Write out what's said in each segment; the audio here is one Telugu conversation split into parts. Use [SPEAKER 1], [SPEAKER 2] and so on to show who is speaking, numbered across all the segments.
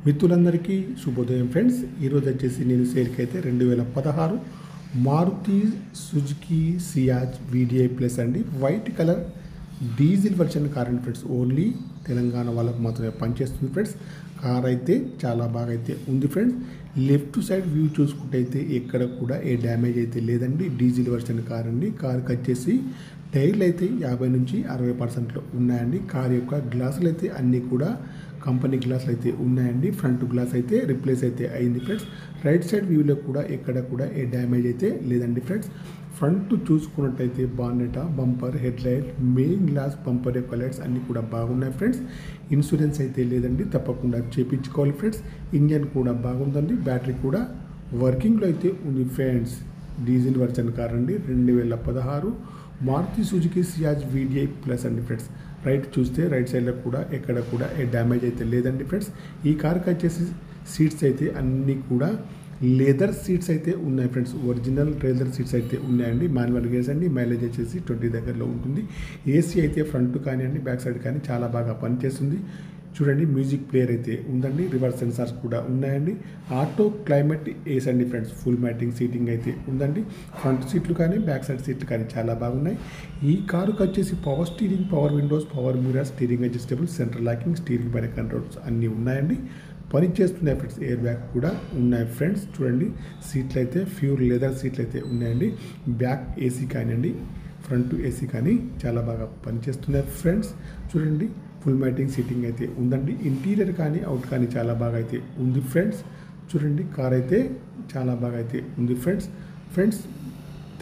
[SPEAKER 1] మిత్రులందరికీ శుభోదయం ఫ్రెండ్స్. ఈరోజు వచ్చేసి నేను సేల్కి అయితే 2016 Maruti Suzuki Ciaz VDI plus అండి, white colour diesel version car అండి ఫ్రెండ్స్. ఓన్లీ తెలంగాణ వాళ్ళకు మాత్రమే పనిచేస్తుంది ఫ్రెండ్స్. కార్ అయితే చాలా బాగా అయితే ఉంది ఫ్రెండ్స్. లెఫ్ట్ సైడ్ వ్యూ చూసుకుంటే అయితే ఎక్కడ కూడా ఏ డ్యామేజ్ అయితే లేదండి. డీజిల్ వర్షన్ కార్ అండి. కార్కి వచ్చేసి టైర్లు అయితే 50 నుంచి 60% ఉన్నాయండి. కార్ యొక్క గ్లాసులు అయితే అన్నీ కూడా కంపెనీ గ్లాసులు అయితే ఉన్నాయండి. ఫ్రంట్ గ్లాస్ అయితే రిప్లేస్ అయితే అయింది ఫ్రెండ్స్. రైట్ సైడ్ వ్యూలో కూడా ఎక్కడ కూడా ఏ డ్యామేజ్ అయితే లేదండి ఫ్రెండ్స్. ఫ్రంట్ చూసుకున్నట్టయితే bonnet, bumper, head light, main glass, bumper యొక్క లైట్స్ అన్నీ కూడా బాగున్నాయి ఫ్రెండ్స్. ఇన్సూరెన్స్ అయితే లేదండి, తప్పకుండా చేయించుకోవాలి ఫ్రెండ్స్. ఇంజన్ కూడా బాగుందండి, బ్యాటరీ కూడా వర్కింగ్లో అయితే ఉంది ఫ్రెండ్స్. డీజిల్ వర్షన్ కార్ అండి, 2016 Maruti Suzuki Ciaz VDI plus అండి ఫ్రెండ్స్. రైట్ చూస్తే రైట్ సైడ్లో కూడా ఎక్కడ కూడా ఏ డ్యామేజ్ అయితే లేదండి ఫ్రెండ్స్. ఈ కార్కి వచ్చేసి సీట్స్ అయితే అన్నీ కూడా లెదర్ సీట్స్ అయితే ఉన్నాయి ఫ్రెండ్స్. ఒరిజినల్ లెదర్ సీట్స్ అయితే ఉన్నాయండి. మాన్యువల్ గేర్స్ అండి. మైలేజ్ వచ్చేసి 20 దగ్గరలో ఉంటుంది. ఏసీ అయితే ఫ్రంట్ కానివ్వండి బ్యాక్ సైడ్ కానీ చాలా బాగా పనిచేస్తుంది. చూడండి, మ్యూజిక్ ప్లేయర్ అయితే ఉందండి. రివర్స్ సెన్సార్స్ కూడా ఉన్నాయండి. ఆటో క్లైమేట్ ఏసీ అండి ఫ్రెండ్స్. ఫుల్ మ్యాటింగ్ సీటింగ్ అయితే ఉందండి. ఫ్రంట్ సీట్లు కానీ బ్యాక్ సైడ్ సీట్లు కానీ చాలా బాగున్నాయి. ఈ కారుకి వచ్చేసి power steering, power Windows, power mirror, steering adjustable, central locking, steering పైన కంట్రోల్స్ అన్నీ ఉన్నాయండి. పని చేస్తున్నాయి ఫ్రెండ్స్. ఎయిర్ బ్యాగ్ కూడా ఉన్నాయి ఫ్రెండ్స్. చూడండి, సీట్లు అయితే ప్యూర్ లెదర్ సీట్లు అయితే ఉన్నాయండి. బ్యాక్ ఏసీ కానివ్వండి ఫ్రంట్ ఏసీ కానీ చాలా బాగా పనిచేస్తున్నాయి ఫ్రెండ్స్. చూడండి, ఫుల్ మ్యాటింగ్ సీటింగ్ అయితే ఉందండి. ఇంటీరియర్ కానీ అవుట్ కానీ చాలా బాగా అయితే ఉంది ఫ్రెండ్స్. చూడండి, కార్ అయితే చాలా బాగా అయితే ఉంది ఫ్రెండ్స్.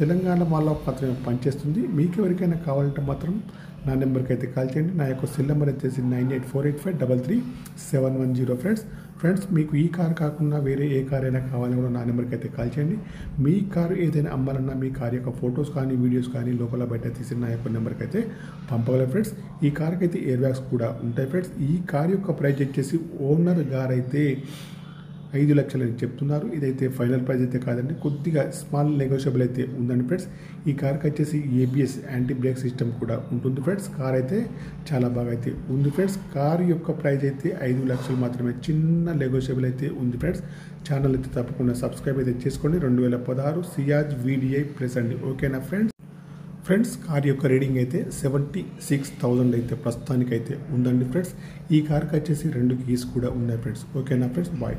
[SPEAKER 1] తెలంగాణ వాళ్ళ మాత్రమే పనిచేస్తుంది. మీకు ఎవరికైనా కావాలంటే మాత్రం నా నెంబర్కి అయితే కాల్ చేయండి. నా యొక్క సెల్ నెంబర్ వచ్చేసి 9848533710 ఫ్రెండ్స్. మీకు ఈ కార్ కాకుండా వేరే ఏ కార్ అయినా కావాలని కూడా నా నెంబర్కి అయితే కాల్ చేయండి. మీ కారు ఏదైనా అమ్మాలన్నా మీ కార్ యొక్క ఫొటోస్ కానీ వీడియోస్ కానీ లోపల బయట తీసి నా యొక్క నెంబర్కి అయితే పంపగలరు ఫ్రెండ్స్. ఈ కార్కి అయితే ఎయిర్ బ్యాగ్స్ కూడా ఉంటాయి ఫ్రెండ్స్. ఈ కార్ యొక్క ప్రైస్ వచ్చేసి ఓనర్ గారు అయితే 5 లక్షలు అని చెప్తున్నారు. ఇదైతే ఫైనల్ ప్రైస్ అయితే కాదండి, కొద్దిగా స్మాల్ నెగోషియబుల్ అయితే ఉందండి ఫ్రెండ్స్. ఈ కార్కి వచ్చేసి ఏబిఎస్ యాంటీ బ్రేక్ సిస్టమ్ కూడా ఉంటుంది ఫ్రెండ్స్. కార్ అయితే చాలా బాగా అయితే ఉంది ఫ్రెండ్స్. కార్ యొక్క ప్రైస్ అయితే 5 లక్షలు మాత్రమే, చిన్న నెగోషియబుల్ అయితే ఉంది ఫ్రెండ్స్. ఛానల్ అయితే తప్పకుండా సబ్స్క్రైబ్ అయితే చేసుకోండి. 2016 సియాజ్ వీడిఐ ప్లస్ అండి. ఓకేనా ఫ్రెండ్స్, కార్ యొక్క రీడింగ్ అయితే 76,000 అయితే ప్రస్తుతానికి అయితే ఉందండి ఫ్రెండ్స్. ఈ కార్కి వచ్చేసి 2 కీస్ కూడా ఉన్నాయి ఫ్రెండ్స్. ఓకేనా ఫ్రెండ్స్, బాయ్.